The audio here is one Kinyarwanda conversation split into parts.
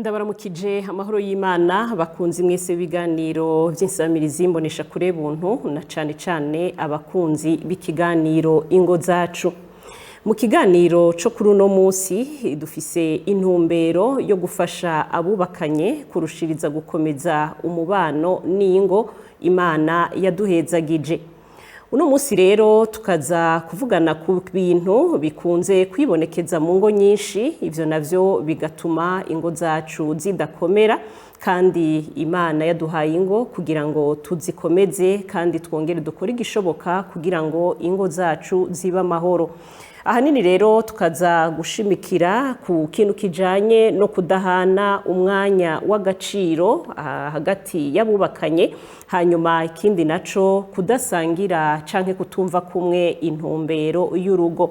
ndabaramukije amahoro y'Imana bakunzi mwese biganiro by'insamirizi mbonesha kure buntu na cane abakunzi b'ikiganiro ingo zacu. Mu kiganiro cyo kuri uno munsi dufise intumbero yo gufasha abubakanye kurushiriza gukomeza umubano n'ingo Imana yaduhezagije. Uno munsi rero tukaza kuvugana ku bintu bikunze kwibonekeza mu ngo nyinshi, ivyo navyo bigatuma ingo zacu zidakomera, kandi Imana yaduhaye ingo kugira ngo tuzikomeze kandi twongere dukore igishoboka kugira ngo ingo zacu ziba amahoro. Ahanini rero tukaza gushimikira ku kintu kijanye no kudahana umwanya w'agaciro hagati y'abubakanye, hanyuma ikindi naco kudasangira canke kutumva kumwe intumbero y'urugo.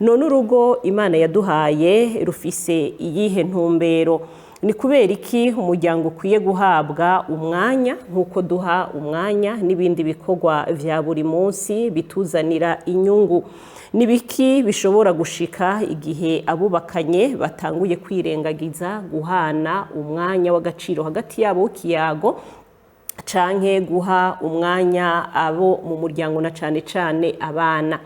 None urugo Imana yaduhaye rufise iyihe ntumbero? Ni kubera iki umuryango ukwiye guhabwa umwanya nk'uko duha umwanya n'ibindi bikorwa vya buri munsi bituzanira inyungu? Nibiki bishobora gushika igihe abubakanye batanguye kwirengagiza guhana umwanya w'agaciro hagati yabo w'ikiyago canke guha umwanya abo mu muryango na cane abana?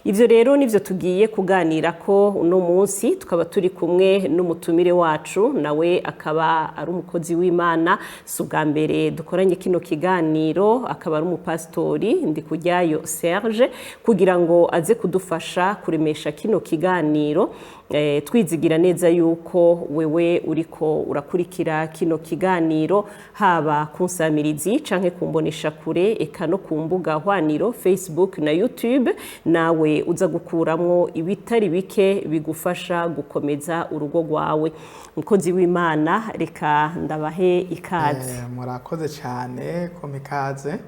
Ivyo rero nivyo tugiye kuganira ko uno munsi, tukaba turi kumwe n'umutumire wacu, nawe akaba ari umukozi w'Imana, si ubwa mbere dukoranye kino kiganiro, akaba ari umupasitori Ndikujyayo Serge, kugira ngo aze kudufasha kuremesha kino kiganiro. Twizigira neza yuko wewe uriko urakurikira kino kiganiro haba ku nsamirizi canke kumbonesha kure, eka no ku mbuga hwaniro Facebook na YouTube, nawe uza gukuramwo ibitari bike bigufasha gukomeza urugo rwawe. Mukozi w'Imana, reka ndabahe ikaze. Murakoze cyane ko mikaze,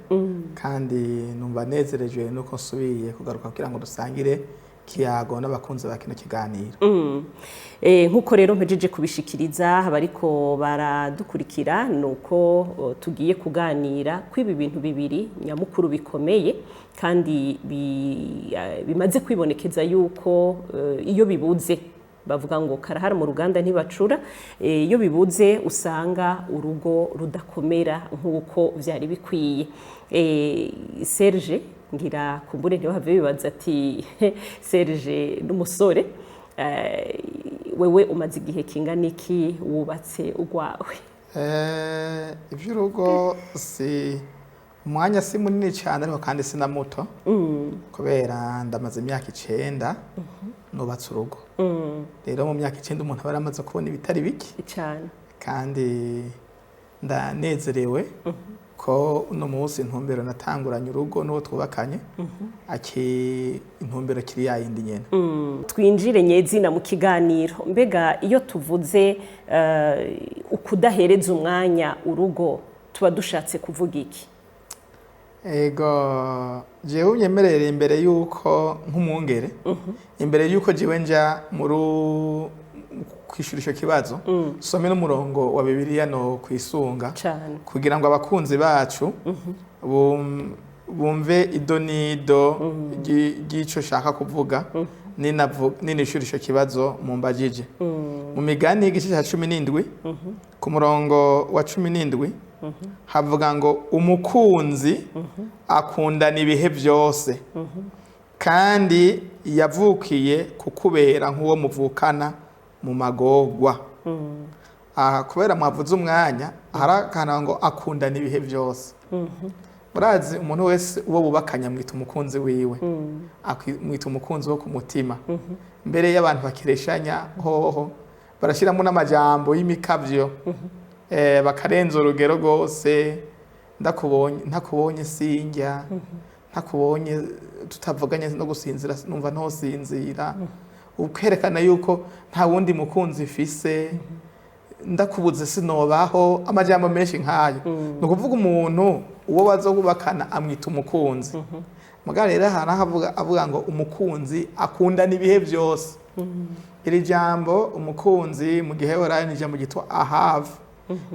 kandi numva nezerejwe nuko nsubiye kugaruka kugira ngo dusangire kiyago n'abakunzi ba kino kiganiro. Nkuko rero mpejeje kubishikiriza abariko baradukurikira, nuko tugiye kuganira kw'ibi bintu bibiri nyamukuru bikomeye kandi bimaze kwibonekeza yuko iyo bibuze, bavuga ngo karahara mu ruganda ntibacura, iyo bibuze usanga urugo rudakomera nk'uko vyari bikwiye. Serge, ngira kumbure ntibahave bibaza ati Serge n'umusore, wewe umaze igihe kingana iki wubatse urwawe? Ivy'urugo si umwanya si munini cyane, ariko kandi si na muto, kubera ndamaze imyaka 9 nubatse urugo. Rero mu myaka 9 umuntu aba yaramaze kubona ibitari biki cyane, kandi ndanezerewe ko uno munsi intumbero natanguranye urugo n'uwo twubakanye intumbero kiri yayindi nyene. Twinjire nyezina mu kiganiro. Mbega iyo tuvuze ukudahereza umwanya urugo, tuba dushatse kuvuga iki? Ego, jewe unyemerere imbere yuko nk'umwungere, imbere yuko jewe nja kwishura ico kibazo, some n'umurongo wa Bibiliya no kwisunga kugira ngo abakunzi bacu bumve idonido ry'ico shaka kuvuga ninishura ico kibazo mumbajije. Mu Migani y'igice ca 17 ku murongo wa 17 havuga ngo umukunzi akundana ibihe byose, kandi yavukiye kukubera nk'uwo muvukana mu magorwa. Kubera mwavuze umwanya, harakana ngo akundana ibihe byose. Murazi umuntu wese uwo bubakanya mwita umukunzi wiwe, mwita umukunzi wo ku mutima. Mbere y'abantu bakireshanya hoho barashiramo n'amajambo y'imikavyo, bakarenza urugero rwose, ntakubonye sinjya, ntakubonye tutavuganye no gusinzira numva ntosinzira, ukerekana yuko nta wundi mukunzi ifise, ndakubuze sinobaho, amajambo menshi nkayo. No kuvuga umuntu uwo bazobubakana amwita umukunzi. Mugabo rero avuga ngo umukunzi akundana ibihe byose. Iri jambo umukunzi mu gihe Heburayani ijambo gitwa ahav,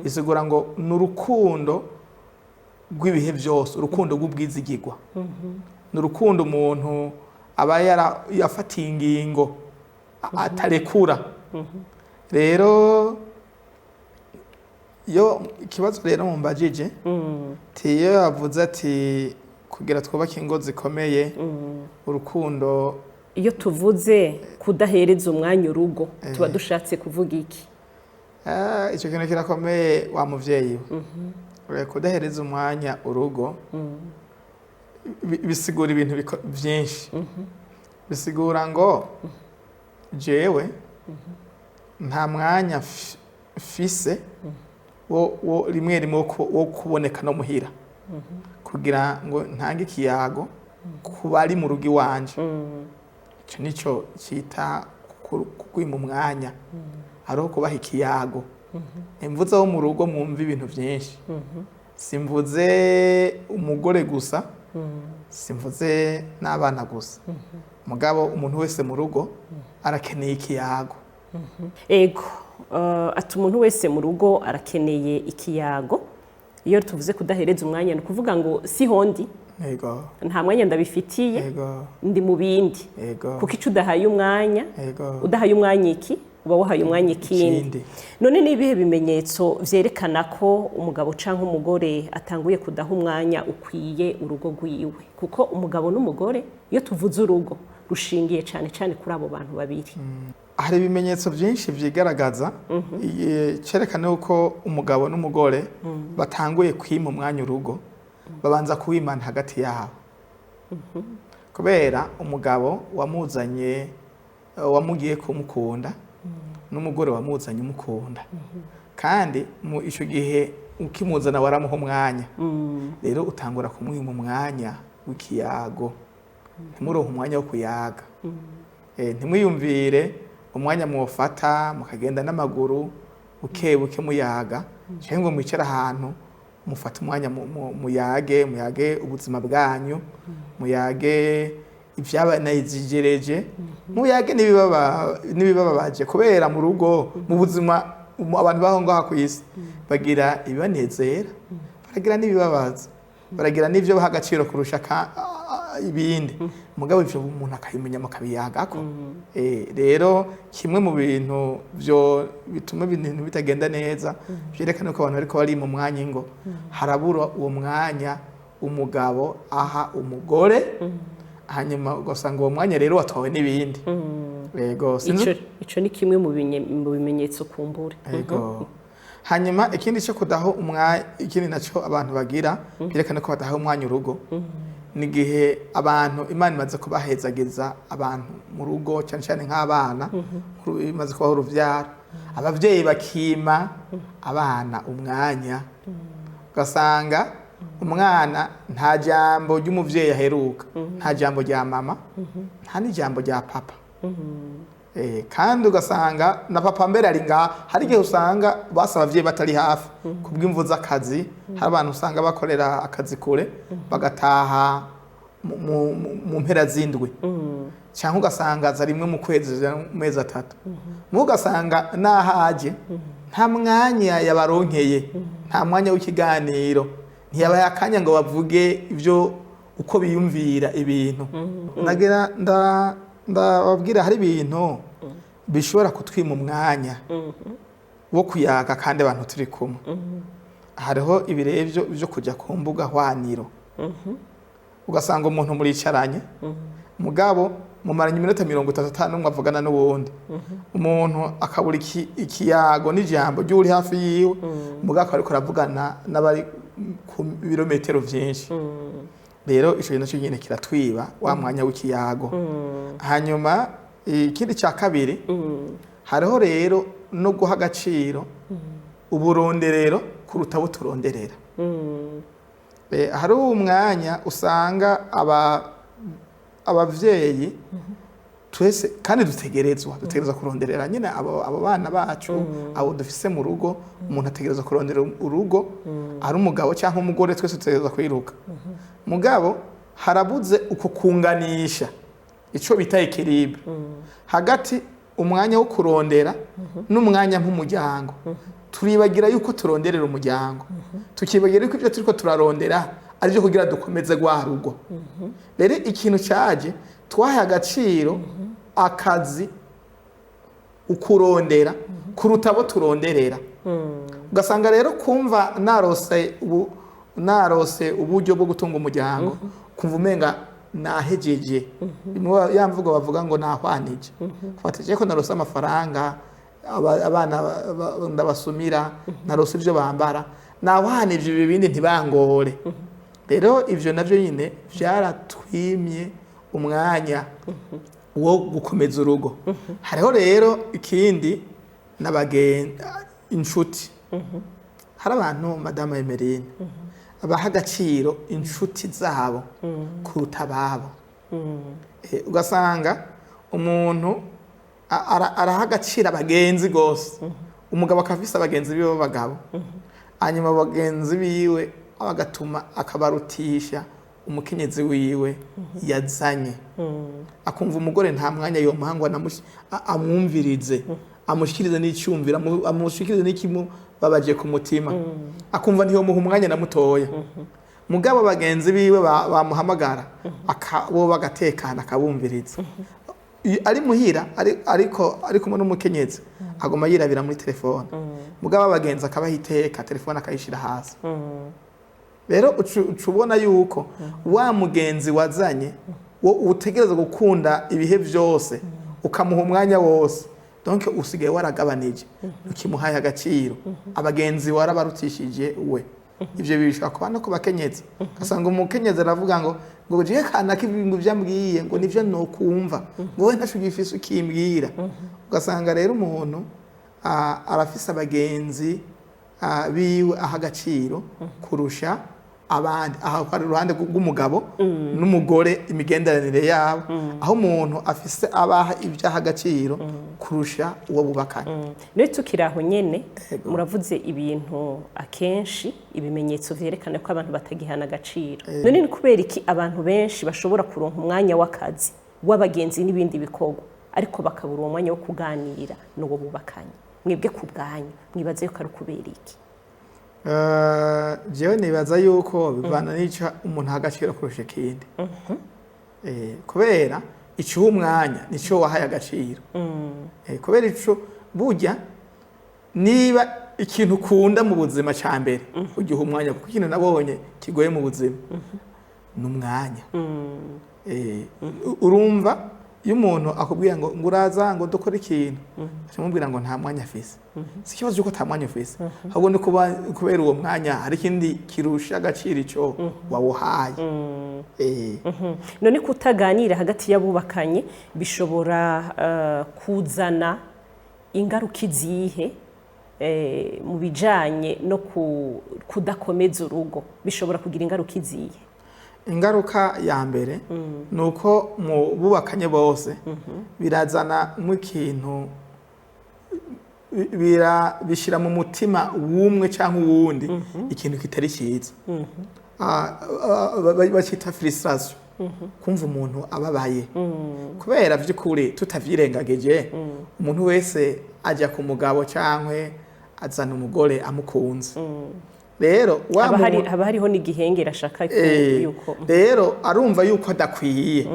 isigura ngo n'urukundo rw'ibihe byose, urukundo rw'ubwizigirwa. N'urukundo umuntu aba yafatiye ingingo atarekura. Rero iyo ikibazo rero mumbajije tiyo yavuze ati kugira twubake ingo zikomeye urukundo. iyo tuvuze kudahereza umwanya urugo tuba dushatse kuvuga iki? Icyo kintu kirakomeye wa muvyeyi we. Kudahereza umwanya urugo bisigura ibintu byinshi. Bisigura ngo jewe nta mwanya fise wo rimwe wo kuboneka no muhira kugira ngo ntange ikiyago kuba ari mu rugo iwanje. Icyo nico cyita kwima umwanya, ariho kubaha ikiyago. Imvuze wo mu rugo mwumva ibintu byinshi. Simvuze umugore gusa, simvuze n'abana gusa. Mugabo umuntu wese mu rugo arakeneye ikiyago. Ego, ati umuntu wese mu rugo arakeneye ikiyago. Iyo tuvuze kudahereza umwanya ni ukuvuga ngo si hondi. Ego. Nta mwanya ndabifitiye. Ego. Ndi mu bindi. Ego. Kuko icyo udahaye umwanya, Ego. udahaye umwanya iki uba wahaye umwanya ikindi. None ni ibihe bimenyetso vyerekana ko umugabo canke umugore atanguye kudaha umwanya ukwiye urugo rwiwe? Kuko umugabo n'umugore iyo tuvuze urugo rushingiye cyane cyane kuri abo bantu babiri. Hari ibimenyetso byinshi vyigaragaza cerekana uko umugabo n'umugore batanguye kwima umwanya urugo, babanza kuwimana hagati yabo. Kubera umugabo wamuzanye wamugiye kumukunda n'umugore wamuzanye umukunda, kandi mu ico gihe ukimuzana waramuha umwanya. Rero utangura kumwima umwanya w'ikiyago, ntimuronke umwanya wo kuyaga. Ntimwiyumvire umwanya mwofata mukagenda n'amaguru buke muyaga, cyangwa ngo mwicara ahantu mufata umwanya muyage ubuzima bwanyu, muyage ivyabanayizigereje, muyage nibibabaje. Kubera mu rugo mu buzima abantu baho ngaho ku isi bagira ibibanezera, baragira n'ibibabaza, baragira n'ivyo baha agaciro kurusha ibindi. Mugabo ivyo umuntu akabimenya mukabiyagako. Rero kimwe mu bintu byo bituma ibintu bitagenda neza byerekana ko abantu bariko bari mu mwanya ingo, harabura uwo mwanya umugabo aha umugore, hanyuma ugasanga uwo mwanya rero watawe n'ibindi. Yego, ico ni kimwe mu bimenyetso kumbure. Yego. Hanyuma ikindi cyo kudaho umwanya, ikindi naco abantu bagira byerekana ko badaha umwanya urugo, ni gihe abantu Imana imaze kubahezageza abantu mu rugo, cyane cyane nk'abana imaze kubaho uruvyaro, abavyeyi bakima abana umwanya. Ugasanga umwana nta jambo ry'umuvyeyi aheruka, nta jambo rya mama, nta n'ijambo rya papa. Kandi ugasanga na papa mbere ari ngaha. Hari igihe usanga basaba abavyeyi batari hafi kubw'imvu z'akazi. Hari abantu usanga bakorera akazi kure bagataha mu mpera z'indwi, cyangwa ugasanga aza rimwe mu kwezi, mu mezi atatu. Ugasanga nahaje nta mwanya yabaronkeye, nta mwanya w'ikiganiro, ntiyabaye akanya ngo bavuge ibyo uko biyumvira ibintu. Nagira ndababwira hari ibintu bishobora kutwima umwanya wo kuyaga kandi abantu turi kumwe. Hariho ibirebyo byo kujya ku mbuga hwaniro, ugasanga umuntu muricaranye mugabo mumaranye iminota 35 mwavugana n'uwundi. Umuntu akabura ikiyago n'ijambo ry'uri hafi yiwe, mugabo ariko aravugana n'abari ku birometero byinshi. Rero ico kintu nyine kiratwiba wa mwanya w'ikiyago. Hanyuma ikindi cya kabiri, hariho rero no guha agaciro uburonderero kuruta buturonderera. Hari umwanya usanga abavyeyi twese kandi dutegerezwa kuronderera nyine abo bana bacu, abo dufise mu rugo. Umuntu ategerezwa kurondera urugo, ari umugabo cyangwa umugore, twese dutegerezwa kwiruka. Mugabo harabuze uko kunganisha ico bita equilibre hagati umwanya wo kurondera n'umwanya nk'umuryango. Turibagira yuko turonderera umuryango, tukibagira yuko ibyo turiko turarondera ari byo kugira dukomeze gwa rugo. Rero ikintu cyaje twahaye agaciro akazi ukurondera kuruta abo turonderera. ugasanga rero kumva narose uburyo bwo gutunga umuryango kumva umenga nahejeje ya mvugo bavuga ngo nahwanije fatije ko narose amafaranga abana ndabasumira narose ibyo bambara nahwanije ibi bindi ntibangore rero ivyo navyo nyine vyaratwimye umwanya wo gukomeza urugo hariho rero ikindi inshuti hari abantu madame Emeline abaha agaciro inshuti zabo kuruta ababo ugasanga umuntu araha agaciro abagenzi gose umugabo akafise abagenzi biwe b'abagabo hanyuma abagenzi biwe abagatuma akabarutisha umukenyezi wiwe yazanye akumva umugore nta mwanya yo muhangwa amwumvirize amushikirize n'icyumvira amushikirize n'ikimu babaje ku mutima akumva ntiyo muha umwanya na mutoya mugabo abagenzi biwe bamuhamagara bo bagatekana akabumviriza ari muhira ariko kumwe n'umukenyezi agoma yirabira muri telefone mugabo abagenzi akabahiteka telefone akayishira hasi rero ucubona yuko wa mugenzi wazanye utegereza gukunda ibihe byose ukamuha umwanya wose donc usigaye waragabanije ukimuhaye agaciro abagenzi warabarutishije we ivyo bishaka kubana ko bakenyezi kasanga umukenyezi aravuga ngo je kana kibingu vyambwiye ngo nivyo no kumva ngo we ntashugifise ukimbwira ugasanga rero umuntu arafise abagenzi biwe aha agaciro kurusha abandi aho ari ruhande rw'umugabo n'umugore imigenderanire yabo aho umuntu afise abaha ibyaha agaciro kurusha uwo bubakanye rero tukiraho nyene muravuze ibintu akenshi ibimenyetso vyerekana ko abantu batagihana agaciro none ni kubera iki abantu benshi bashobora kuronka umwanya w'akazi w'abagenzi n'ibindi bikorwa ariko bakabura uwo mwanya wo kuganira n'uwo bubakanye mwebwe ku bwanyu mwibaze yuko ari kubera iki jewe nibaza yuko bivana n'icyo umuntu agaciro kurusha ikindi kubera icyo umwanya nicyo wahaye agaciro kubera ico burya niba ikintu ukunda mu buzima cya mbere ugiha umwanya kuko ikintu nabonye kigoye mu buzima ni umwanya urumva iyo umuntu akubwira ngo uraza ngo dukore ikintu akamubwira ngo nta mwanya afise si ikibazo cy'uko nta mwanya afise ahubwo ni kubera uwo mwanya hari ikindi kirusha agaciro icyo wawuhaye none kutaganira hagati y'abubakanye bishobora kuzana ingaruka izihe mu bijanye no kudakomeza urugo bishobora kugira ingaruka izihe ingaruka ya mbere ni uko mu bubakanye bose birazana nk'ikintu bishyira mu mutima w'umwe cyangwa uwundi ikintu kitari cyiza bacyita frustration kumva umuntu ababaye kubera by'ukuri tutavyirengagije umuntu wese ajya ku mugabo cyangwa azana umugore amukunze rero haba hariho n'igihengera ashaka yuko rero arumva yuko adakwiye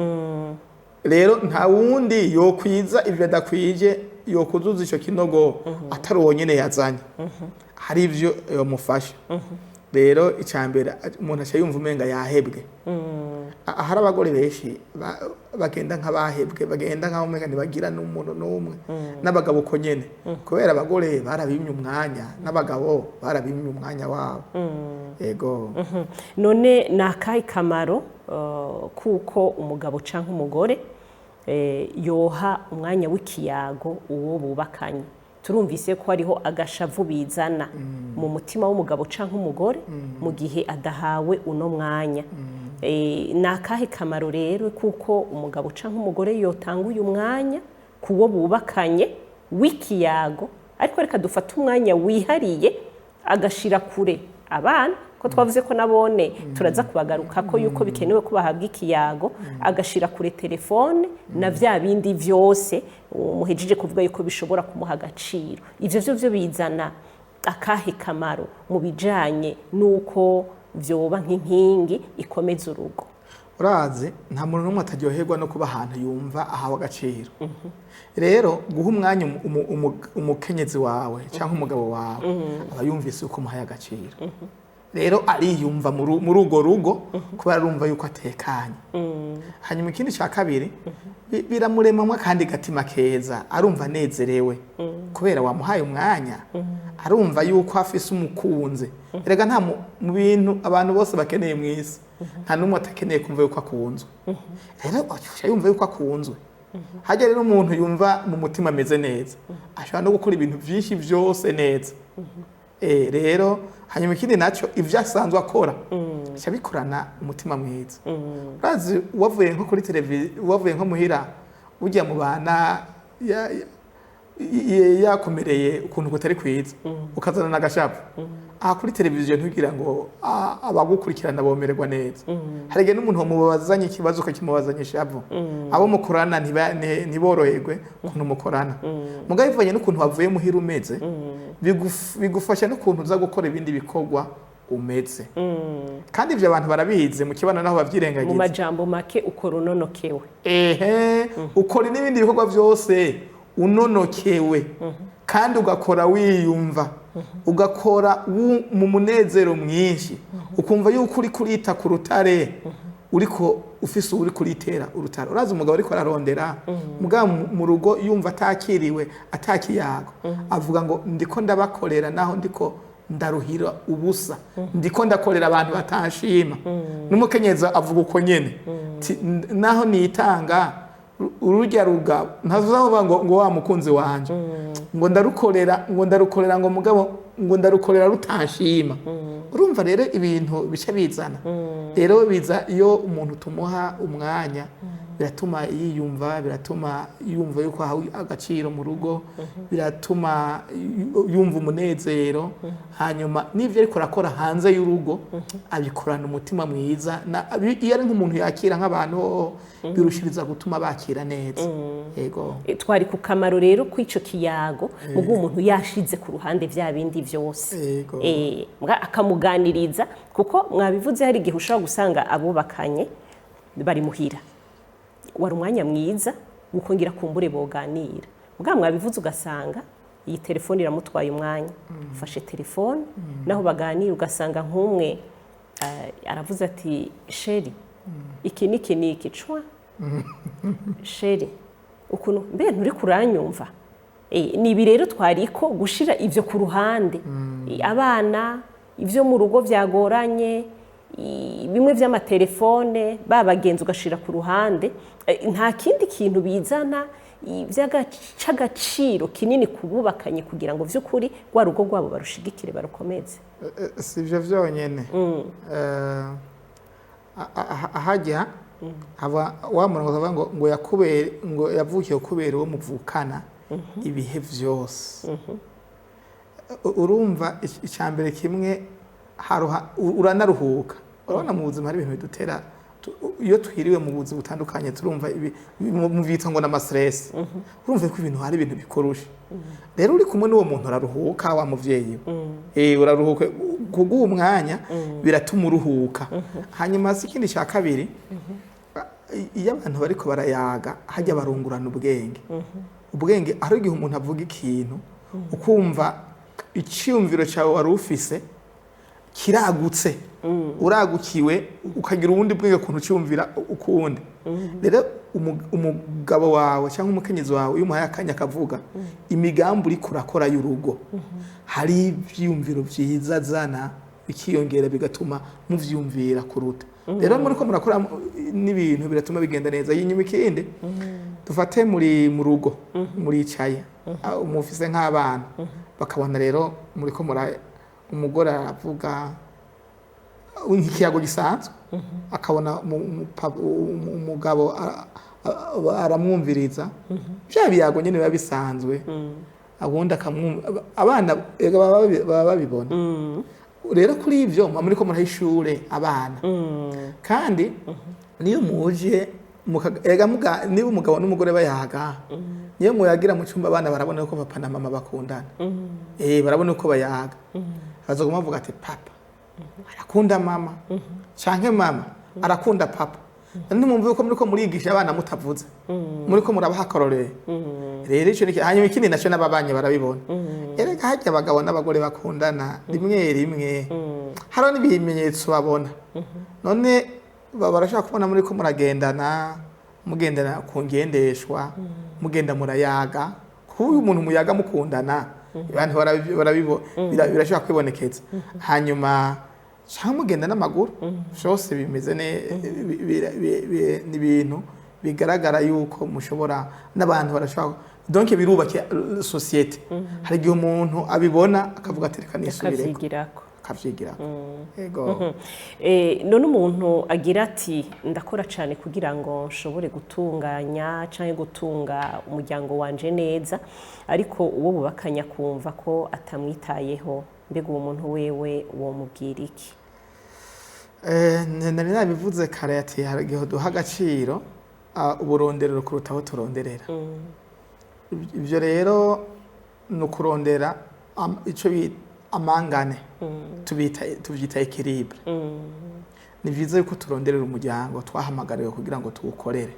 rero nta wundi yokwiza ibyo adakwije yokuzuza icyo kinogo atari uwo nyine yazanye hari ibyo yamufasha rero icyambere umuntu aca yumva umenga yahebwe hari abagore benshi bagenda nk'abahebwe bagenda nk'aho umenga ntibagira n'umuntu n'umwe n'abagabo uko nyene kubera abagore barabimye umwanya n'abagabo barabimye umwanya wabo yego none ni akahe kamaro kuko umugabo canke umugore yoha umwanya w'ikiyago uwo bubakanye turumvise ko hariho agashavu bizana mu mutima w'umugabo canke umugore mu gihe adahawe uno mwanya ni akahe kamaro rero kuko umugabo canke umugore yotanga uyu mwanya kuwo bubakanye w'ikiyago ariko reka dufate umwanya wihariye agashira kure abana ko twavuze ko nabone turaza kubagaruka ko yuko bikenewe ko bahabwa ikiyago agashira kure telefone na vya bindi vyose muhejeje kuvuga yuko bishobora kumuha agaciro ivyo byo bizana akahe kamaro mu bijanye nuko vyoba nk'inkingi ikomeza urugo urazi nta muntu n'umwe ataryoherwa no kuba ahantu yumva ahawe agaciro rero guha umwanya umukenyezi wawe cyangwa umugabo wawe aba yumvise uko umuhaye agaciro rero ariyumva muri urwo rugo kuba arumva yuko atekanye hanyuma ikindi cya kabiri biramuremamwa kandi gatima keza arumva anezerewe kubera wamuhaye umwanya arumva yuko afise umukunze erega nta mu bintu abantu bose bakeneye mu isi nta n'umwe atakeneye kumva yuko akunzwe rero yumva yuko akunzwe hajya rero umuntu yumva mu mutima ameze neza ashobora no gukora ibintu byinshi byose neza rero hanyuma ikindi nacyo ibyo asanzwe akora bikorana umutima mwiza urazi wavuye nko kuri televiziyo wavuye nko muhira ujya mu bana yakomereye ukuntu kutari kwiza ukazana n'agashapu aha kuri televiziyo ntugira ngo abagukurikirana bomererwa neza hari igihe n'umuntu wamubazanye ikibazo ukakimubazanya ishavu abo mukorana ntiboroherwe ukuntu mukorana mugabo bivanye n'ukuntu wavuye muhira umeze bigufasha n'ukuntu uza gukora ibindi bikorwa umeze kandi ibyo abantu barabizi mu kibano naho bavyirengagiza mu majambo make ukora unonokewe ukora n'ibindi bikorwa byose unonokewe kandi ugakora wiyumva ugakora mu munezero mwinshi ukumva yuko uri kurita ku rutare uriko ufise uri kuritera urutare urazi umugabo ariko ararondera mugabo mu rugo yumva atakiriwe atakiyago avuga ngo ndiko ndabakorera naho ndiko ndaruhira ubusa ndiko ndakorera abantu batanshima n'umukenyezi avuga uko nyene naho nitanga urujya rugabo ntazuzavuga ngo wa mukunzi wanje ngo ndarukorera ngo mugabo ngo ndarukorera rutanshima urumva rero ibintu bice bizana rero biza iyo umuntu tumuha umwanya biratuma yiyumva biratuma yumva yuko ahawe agaciro mu rugo biratuma yumva umunezero hanyuma n'ivyo ariko arakora hanze y'urugo abikorana umutima mwiza iyo ari nk'umuntu yakira nk'abantu birushiriza gutuma bakira neza yego twari ku kamaro rero kw'ico kiyago ubwo umuntu yashize ku ruhande vya bindi vyose akamuganiriza kuko mwabivuze hari igihe ushobora gusanga abubakanye bari muhira wari umwanya mwiza ukongera kumbure boganira ubwa mwabivuze ugasanga iyi telefone iramutwaye umwanya ufashe telefone naho baganira ugasanga nk'umwe aravuze ati sheri iki niki cwa sheri ukuntu mbe nturi kuranyumva ni ibi rero twariko gushira ivyo ku ruhande abana ivyo mu rugo byagoranye bimwe vy'amatelefone babagenzi ugashira ku ruhande nta kindi kintu bizana vy'agaciro kinini kububakanye kugira ngo vy'ukuri rwa rugo rwabo barushigikire barukomeze sivyo vyonyene ahajya haba wamuntu ngo yavukiye kubera uwo muvukana ibihe vyose urumva icambere kimwe uranaruhuka urabona mu buzima hari ibintu bidutera iyo twiriwe mu buzima butandukanye turumva mu vyitwa ngo n'amastress urumva ko ibintu hari ibintu bikorusha rero uri kumwe n'uwo muntu uraruhuka wa muvyeyi uraruhuka kuguha umwanya biratuma uruhuka hanyuma ikindi cya kabiri iyo abantu bariko barayaga hajya barungurana ubwenge ari igihe umuntu avuga ikintu ukumva icyumviro cyawe wari ufise kiragutse uragukiwe ukagira ubundi bwenge kuntu cyumvira ukundi rero umugabo wawe cyangwa umukenyezi wawe iyo umuhaye akanya akavuga imigambi uri kurakora y'urugo hari ibyiyumviro byiza zana bikiyongera bigatuma muvyumvira kuruta rero muri ko murakora n'ibintu biratuma bigenda neza yinyuma ikindi dufate muri mu rugo muricaye umufise nk'abana bakabona rero muri ko umugore aravuga nk'ikiyago gisanzwe akabona umugabo aramwumviriza bya biyago nyine biba bisanzwe ubundi akamwumva abana baba babibona rero kuri ivyo muri ko muraha ishure abana kandi niyo muje niba umugabo n'umugore bayaga niyo muyagira mu cyumba abana barabona ko papa na mama bakundana barabona uko bayaga bazoguma bavuga ati papa arakunda mama canke mama arakunda papa ntimwumve ko muriko murigisha abana mutavuze muriko murabaha akarorero rero ico niki hanyuma ikindi naco n'ababanye barabibona erega harya abagabo n'abagore bakundana rimwe rimwe hariho n'ibimenyetso babona none barashaka kubona muriko mugendana ku ngendeshwa mugenda murayaga kuba umuntu muyaga mukundana abantu birashobora kwibonekeza hanyuma cyangwa mugenda n'amaguru byose bimeze n'ibintu bigaragara yuko mushobora n'abantu barashobora donc birubake societe hari igihe umuntu abibona akavuga ati reka nisubireko akavyigirako yego none umuntu agira ati ndakora cyane kugira ngo nshobore gutunganya cyangwa gutunga umuryango wanje neza ariko uwo bubakanya kumva ko atamwitayeho mbega uwo muntu wewe womubwira iki nari nabivuze kare ati hari igihe duha agaciro uburonderero kuruta aho turonderera ibyo rero ni ukurondera icyo amangane tubyita ekilibre ni byiza yuko turonderera umuryango twahamagariwe kugira ngo tuwukorere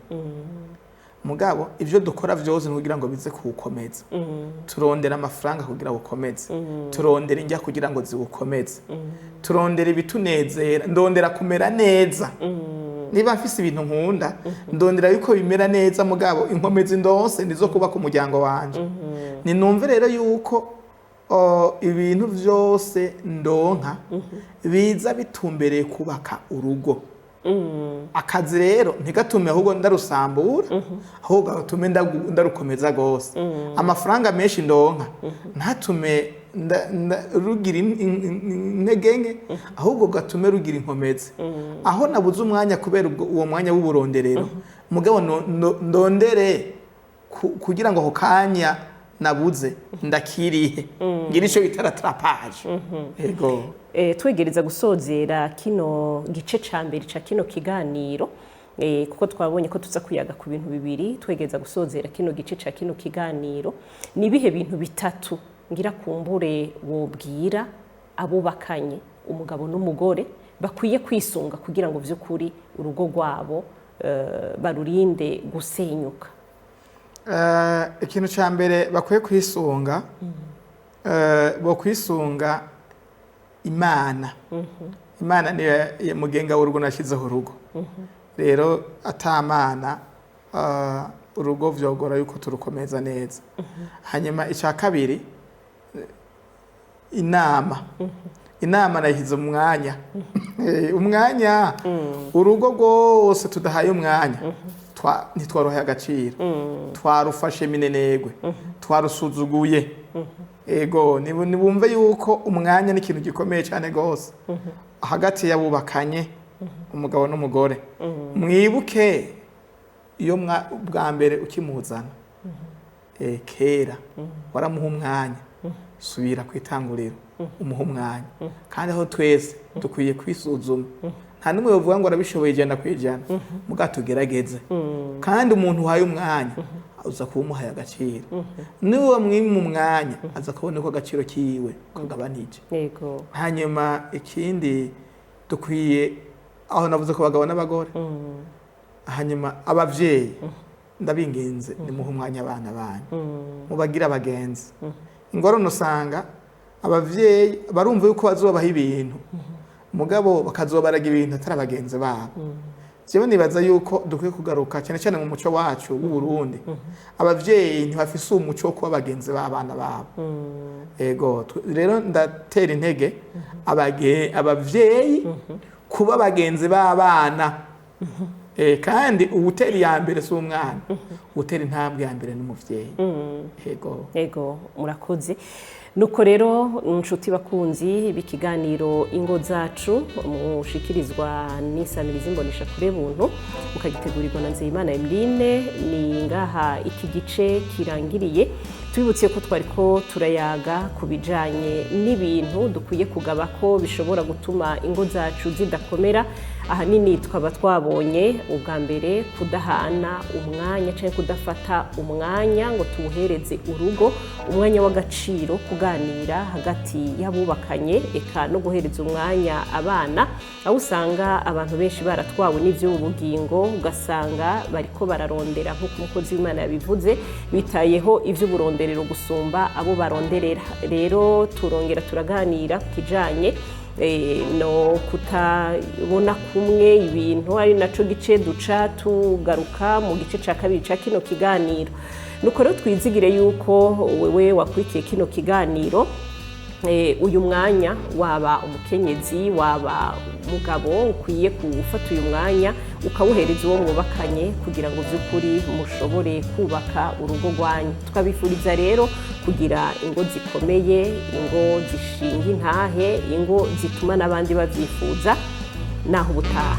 mugabo ibyo dukora byose ni kugira ngo bize kuwukomeza turondera amafaranga kugira ngo ukomeze turondera injya kugira ngo ziwukomeze turondera ibitunezera ndondera kumera neza niba mfise ibintu nkunda ndondera yuko bimera neza mugabo inkomezi ndonse nizo kubaka umuryango wanje ninumve rero yuko ibintu byose ndonka biza bitumbereye kubaka urugo akazi rero ntigatume ahubwo ndarusambura ahubwo gatume ndarukomeza gose amafaranga menshi ndonka ntatume rugira intege nke ahubwo gatume rugira inkomezi aho nabuze umwanya kubera uwo mwanya w'uburonderero mugabo ndondere kugira ngo ako kanya nabuze ndakirihe ngira ico bitaratrapaje yego twegereza gusozera kino gice ca mbere ca kino kiganiro kuko twabonye ko tuza kuyaga ku bintu bibiri twegereza gusozera kino gice ca kino kiganiro ni bihe bintu bitatu ngira kumbure wobwira abubakanye umugabo n'umugore bakwiye kwisunga kugira ngo vy'ukuri urugo rwabo barurinde gusenyuka ikintu cya mbere bakwiye kwisunga bo kwisunga imana imana niyo mugenga w'urugo nashyizeho urugo rero atamana urugo vyogora yuko turukomeza neza hanyuma icya kabiri inama nayihize umwanya urugo rwose tudahaye umwanya ntitwarohe agaciro twarufashe minenegwe twarusuzuguye ego nibumve yuko umwanya ni ikintu gikomeye cyane rwose hagati y'abubakanye umugabo n'umugore mwibuke iyo bwa mbere ukimuzana kera waramuha umwanya subira ku itanguriro umuha umwanya kandi aho twese dukwiye kwisuzuma nta n'umwe bavuga ngo arabishoboye ijana ku ijana muga tugerageze kandi umuntu uhaye umwanya uza kuba umuhaye agaciro niba mwima umwanya aza kubona ko agaciro kiwe kagabanije hanyuma ikindi dukwiye aho navuze ko abagabo n'abagore hanyuma abavyeyi ndabingenze nimuha umwanya abana banyu mubagira abagenzi ingorane usanga abavyeyi barumva yuko bazobaha ibintu mugabo bakazobaraga ibintu atari abagenzi babo jewe nibaza yuko dukwiye kugaruka cyane cyane mu muco wacu w'u Burundi abavyeyi ntibafise umuco wo kuba abagenzi b'abana babo ego rero ndatera intege abavyeyi kuba abagenzi b'abana kandi uwutera iya mbere si umwana uwutera intambwe ya mbere n'umuvyeyi ego murakoze nuko rero inshuti bakunzi b'ikiganiro ingo zacu mushikirizwa n'isamirizi imbonesha kure buntu mukagitegurirwa na Nzeyimana Emeline ni ngaha iki gice kirangiriye tubibutse ko twariko turayaga ku bijanye n'ibintu dukwiye kugaba ko bishobora gutuma ingo zacu zidakomera ahanini tukaba twabonye ubwa mbere kudahana umwanya cyangwa kudafata umwanya ngo tuwuhereze urugo, umwanya w'agaciro, kuganira hagati y'abubakanye, eka no guhereza umwanya abana, aho usanga abantu benshi baratwawe n'ivy'ubugingo, ugasanga bariko bararondera nk'uko umukozi w'Imana yabivuze, bitayeho ivy'uburonderero gusumba abo baronderera. Rero turongera turaganira kijanye no kutabona kumwe ibintu, ari naco gice duca tugaruka mu gice ca kabiri ca kino kiganiro. Nuko rero twizigire yuko wewe wakurikiye kino kiganiro uyu mwanya, waba umukenyezi waba umugabo, ukwiye gufata uyu mwanya ukawuhereza uwo mwubakanye kugira ngo by'ukuri mushobore kubaka urugo rwanyu. Tukabifuriza rero kugira ingo zikomeye, ingo zishinga intahe, ingo zituma n'abandi babyifuza. Naho ubutaha.